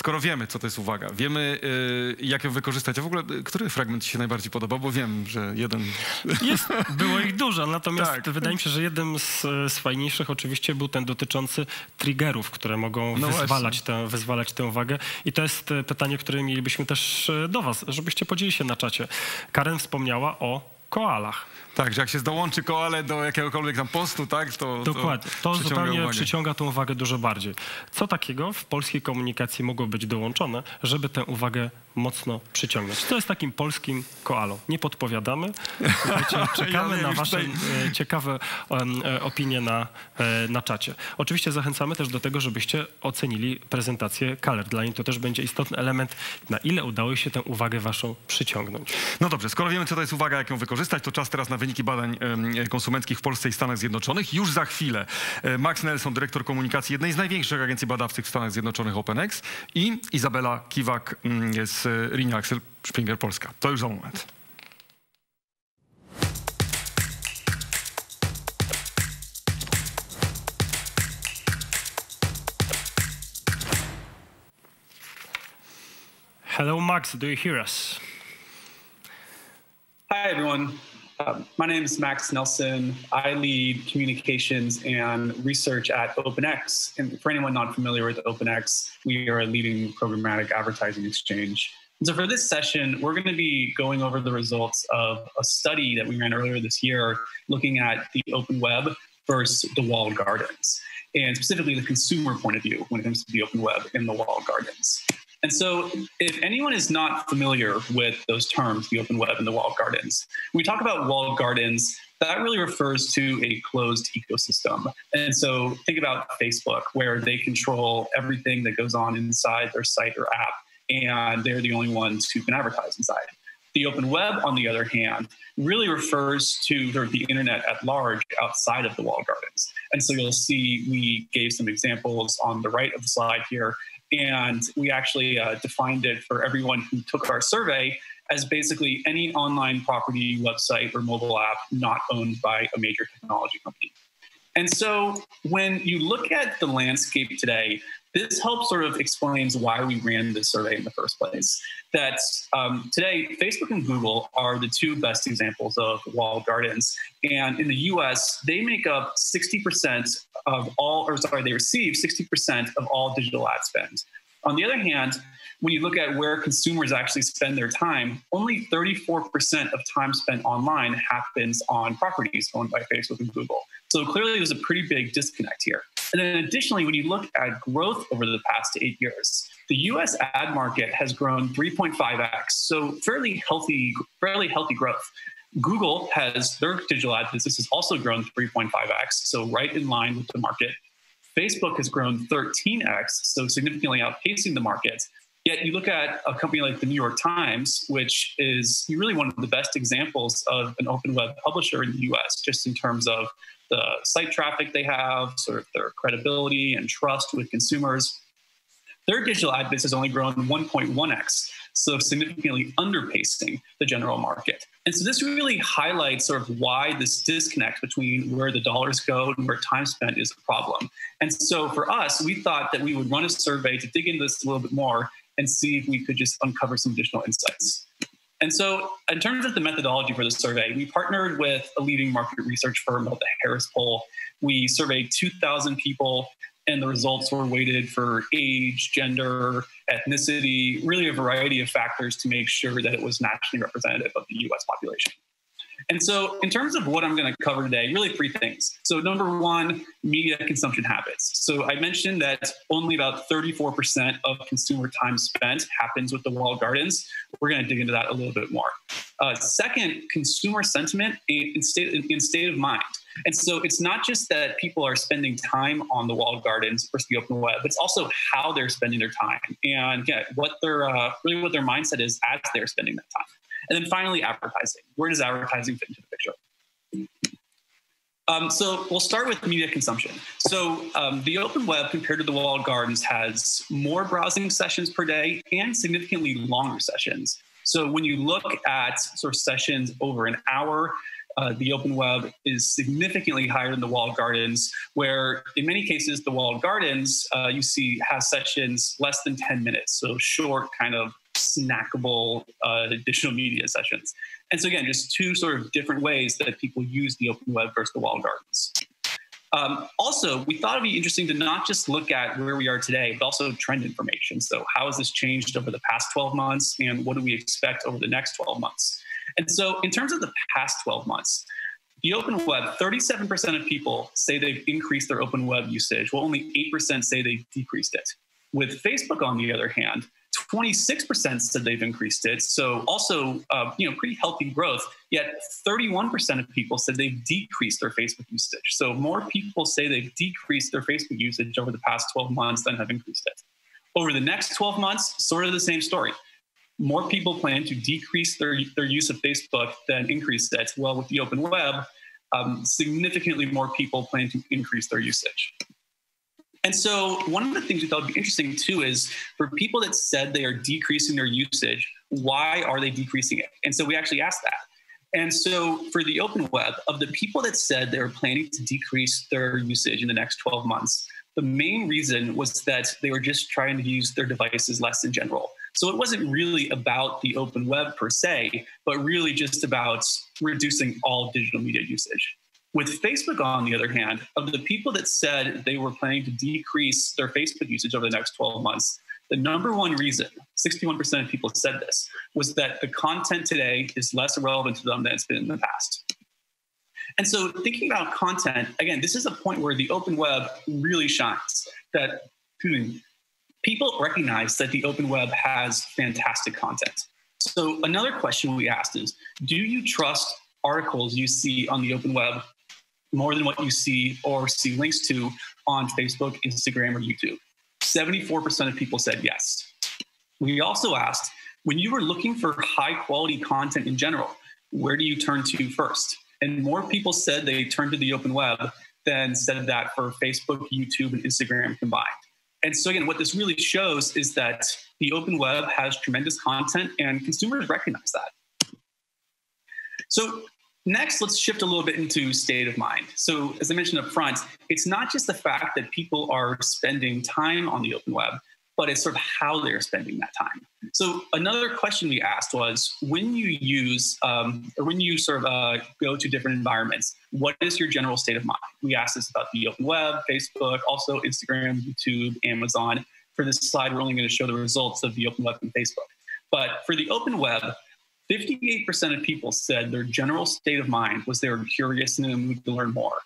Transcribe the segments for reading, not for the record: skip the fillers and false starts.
skoro wiemy, co to jest uwaga, wiemy, jak ją wykorzystać, a w ogóle, który fragment ci się najbardziej podoba? Bo wiem, że jeden... Było ich dużo, natomiast tak. wydaje mi się, że jednym z fajniejszych oczywiście był ten dotyczący triggerów, które mogą wyzwalać tę uwagę. I to jest pytanie, które mielibyśmy też do was, żebyście podzielili się na czacie. Karen wspomniała o koalach. Tak, że jak się dołączy koale do jakiegokolwiek tam postu, tak, to dokładnie. To zupełnie uwagę. przyciąga tą uwagę dużo bardziej. Co takiego w polskiej komunikacji mogło być dołączone, żeby tę uwagę mocno przyciągnąć? Co jest takim polskim koalą? Nie podpowiadamy. Czekamy na wasze ciekawe opinie na czacie. Oczywiście zachęcamy też do tego, żebyście ocenili prezentację Color. Dla nich to też będzie istotny element, na ile udało się tę uwagę waszą przyciągnąć. No dobrze, skoro wiemy, co to jest uwaga, jak ją wykorzystać, to czas teraz na wyniki badań konsumenckich w Polsce i Stanach Zjednoczonych. Już za chwilę Max Nelson, dyrektor komunikacji jednej z największych agencji badawczych w Stanach Zjednoczonych OpenX i Izabela Kiwak z Rinia Axel Springer Polska. To już za moment. Hello Max, do you hear us? Hi everyone. My name is Max Nelson. I lead communications and research at OpenX. And for anyone not familiar with OpenX, we are a leading programmatic advertising exchange. And so for this session, we're going to be going over the results of a study that we ran earlier this year looking at the open web versus the walled gardens, and specifically the consumer point of view when it comes to the open web and the walled gardens. And so if anyone is not familiar with those terms, the open web and the walled gardens, when we talk about walled gardens, that really refers to a closed ecosystem. And so think about Facebook, where they control everything that goes on inside their site or app, and they're the only ones who can advertise inside. The open web, on the other hand, really refers to the internet at large outside of the walled gardens. And so you'll see we gave some examples on the right of the slide here. And we actually defined it for everyone who took our survey as basically any online property, website, or mobile app not owned by a major technology company. And so when you look at the landscape today, this helps sort of explains why we ran this survey in the first place. That today, Facebook and Google are the two best examples of walled gardens. And in the US, they make up 60% of all, or sorry, they receive 60% of all digital ad spend. On the other hand, when you look at where consumers actually spend their time, only 34% of time spent online happens on properties owned by Facebook and Google. So clearly there's a pretty big disconnect here. And then additionally, when you look at growth over the past 8 years, the US ad market has grown 3.5x, so fairly healthy growth. Google has, their digital ad business has also grown 3.5x, so right in line with the market. Facebook has grown 13x, so significantly outpacing the market. Yet you look at a company like the New York Times, which is really one of the best examples of an open web publisher in the US, just in terms of the site traffic they have, sort of their credibility and trust with consumers. Their digital ad business has only grown 1.1x, so significantly underpacing the general market. And so this really highlights sort of why this disconnect between where the dollars go and where time spent is a problem. And so for us, we thought that we would run a survey to dig into this a little bit more and see if we could just uncover some additional insights. And so in terms of the methodology for the survey, we partnered with a leading market research firm called the Harris Poll. We surveyed 2,000 people, and the results were weighted for age, gender, ethnicity, really a variety of factors to make sure that it was nationally representative of the US population. And so in terms of what I'm going to cover today, really three things. So number one, media consumption habits. So I mentioned that only about 34% of consumer time spent happens with the walled gardens. We're going to dig into that a little bit more. Second, consumer sentiment in state of mind. And so it's not just that people are spending time on the walled gardens versus the open web, it's also how they're spending their time and what their really what their mindset is as they're spending that time. And then finally, advertising. Where does advertising fit into the picture? So we'll start with media consumption. So the open web compared to the walled gardens has more browsing sessions per day and significantly longer sessions. So when you look at sort of sessions over an hour, The open web is significantly higher than the walled gardens, where in many cases, the walled gardens you see have sessions less than 10 minutes. So short kind of snackable digital media sessions. And so again, just two sort of different ways that people use the open web versus the walled gardens. Also, we thought it'd be interesting to not just look at where we are today, but also trend information. So how has this changed over the past 12 months, and what do we expect over the next 12 months? And so in terms of the past 12 months, the open web, 37% of people say they've increased their open web usage, while only 8% say they've decreased it. With Facebook, on the other hand, 26% said they've increased it. So also, pretty healthy growth. Yet 31% of people said they've decreased their Facebook usage. So more people say they've decreased their Facebook usage over the past 12 months than have increased it. Over the next 12 months, sort of the same story. More people plan to decrease their use of Facebook than increase it. Well, with the open web, significantly more people plan to increase their usage. And so one of the things we thought would be interesting too is for people that said they are decreasing their usage, why are they decreasing it? And so we actually asked that. And so for the open web, of the people that said they were planning to decrease their usage in the next 12 months, the main reason was that they were just trying to use their devices less in general. So it wasn't really about the open web per se, but really just about reducing all digital media usage. With Facebook, on the other hand, of the people that said they were planning to decrease their Facebook usage over the next 12 months, the number one reason, 61% of people said this, was that the content today is less relevant to them than it's been in the past. And so thinking about content, again, this is a point where the open web really shines, that people recognize that the open web has fantastic content. So another question we asked is, do you trust articles you see on the open web more than what you see or see links to on Facebook, Instagram, or YouTube? 74% of people said yes. We also asked, when you were looking for high quality content in general, where do you turn to first? And more people said they turned to the open web than said that for Facebook, YouTube, and Instagram combined. And so again, what this really shows is that the open web has tremendous content and consumers recognize that. So next, let's shift a little bit into state of mind. So as I mentioned up front, it's not just the fact that people are spending time on the open web, but it's sort of how they're spending that time. So another question we asked was, when you use, or when you sort of go to different environments, what is your general state of mind? We asked this about the open web, Facebook, also Instagram, YouTube, Amazon. For this slide, we're only going to show the results of the open web and Facebook. But for the open web, 58% of people said their general state of mind was they were curious and in a mood to learn more.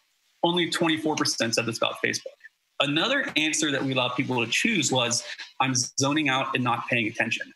Only 24% said this about Facebook. Another answer that we allowed people to choose was, I'm zoning out and not paying attention.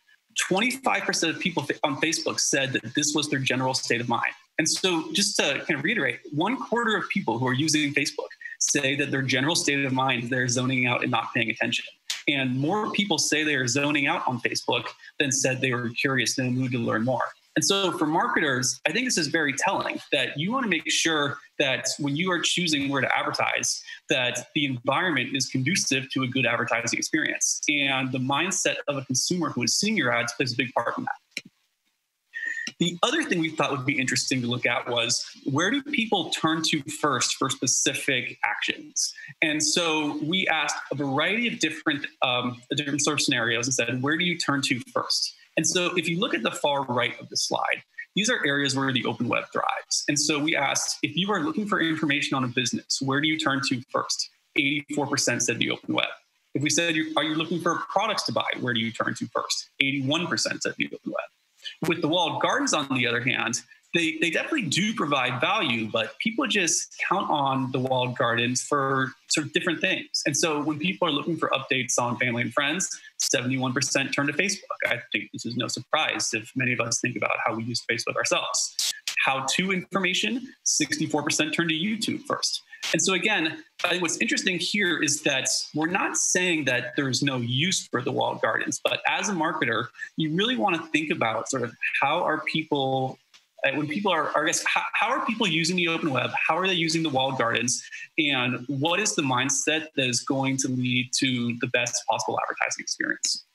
25% of people on Facebook said that this was their general state of mind. And so just to kind of reiterate, 1/4 of people who are using Facebook say that their general state of mind is they're zoning out and not paying attention. And more people say they are zoning out on Facebook than said they were curious and in a mood to learn more. And so for marketers, I think this is very telling that you want to make sure that when you are choosing where to advertise, that the environment is conducive to a good advertising experience. And the mindset of a consumer who is seeing your ads plays a big part in that. The other thing we thought would be interesting to look at was, where do people turn to first for specific actions? And so we asked a variety of different sort of scenarios and said, where do you turn to first? And so if you look at the far right of the slide, these are areas where the open web thrives. And so we asked, if you are looking for information on a business, where do you turn to first? 84% said the open web. If we said, are you looking for products to buy, where do you turn to first? 81% said the open web. With the walled gardens, on the other hand, they definitely do provide value, but people just count on the walled gardens for sort of different things. And so when people are looking for updates on family and friends, 71% turn to Facebook. I think this is no surprise if many of us think about how we use Facebook ourselves. How-to information, 64% turn to YouTube first. And so again, I think what's interesting here is that we're not saying that there's no use for the walled gardens, but as a marketer, you really want to think about sort of how are people, when people are, I guess, how are people using the open web? How are they using the walled gardens? And what is the mindset that is going to lead to the best possible advertising experience?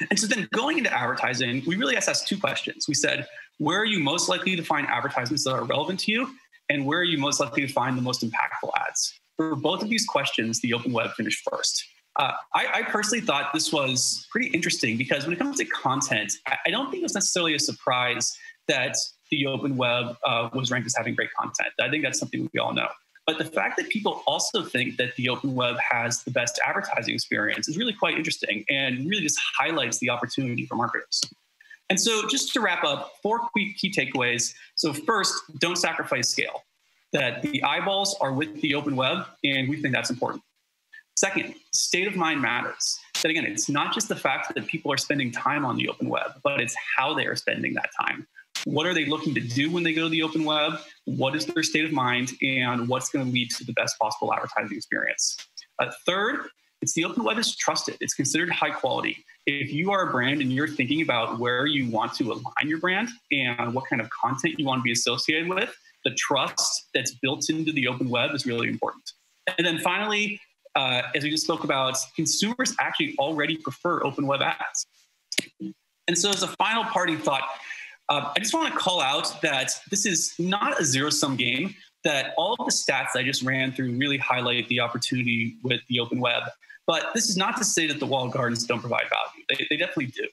And so then going into advertising, we really asked two questions. We said, where are you most likely to find advertisements that are relevant to you? And where are you most likely to find the most impactful ads? For both of these questions, the open web finished first. I personally thought this was pretty interesting because when it comes to content, I don't think it's necessarily a surprise that the open web was ranked as having great content. I think that's something we all know. But the fact that people also think that the open web has the best advertising experience is really quite interesting and really just highlights the opportunity for marketers. And so just to wrap up, 4 key takeaways. So first, don't sacrifice scale. That the eyeballs are with the open web, and we think that's important. Second, state of mind matters. That again, it's not just the fact that people are spending time on the open web, but it's how they are spending that time. What are they looking to do when they go to the open web? What is their state of mind? And what's going to lead to the best possible advertising experience? Third, it's the open web is trusted. It's considered high quality. If you are a brand and you're thinking about where you want to align your brand and what kind of content you want to be associated with, the trust that's built into the open web is really important. And then finally, as we just spoke about, consumers actually already prefer open web ads. And so as a final parting thought, I just want to call out that this is not a zero-sum game, that all of the stats I just ran through really highlight the opportunity with the open web. But this is not to say that the walled gardens don't provide value. They definitely do.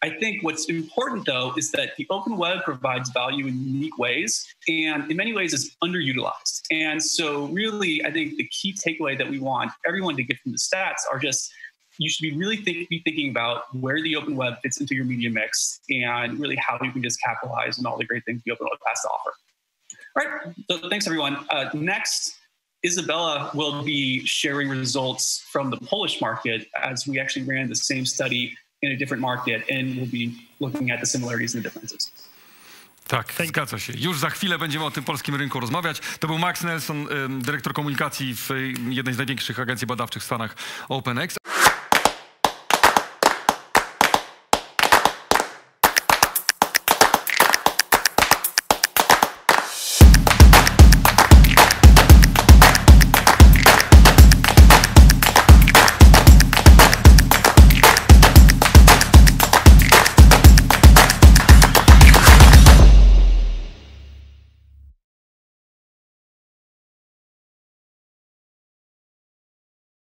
I think what's important, though, is that the open web provides value in unique ways and in many ways is underutilized. And so really, I think the key takeaway that we want everyone to get from the stats are just you should be really be thinking about where the open web fits into your media mix and really how you can just capitalize on all the great things the open web has to offer. All right, so thanks everyone. Next, Isabella will be sharing results from the Polish market as we actually ran the same study in a different market and we'll be looking at the similarities and the differences. Tak, zgadza się. Już za chwilę będziemy o tym polskim rynku rozmawiać. To był Max Nelson, dyrektor komunikacji w jednej z największych agencji badawczych w Stanach, OpenX.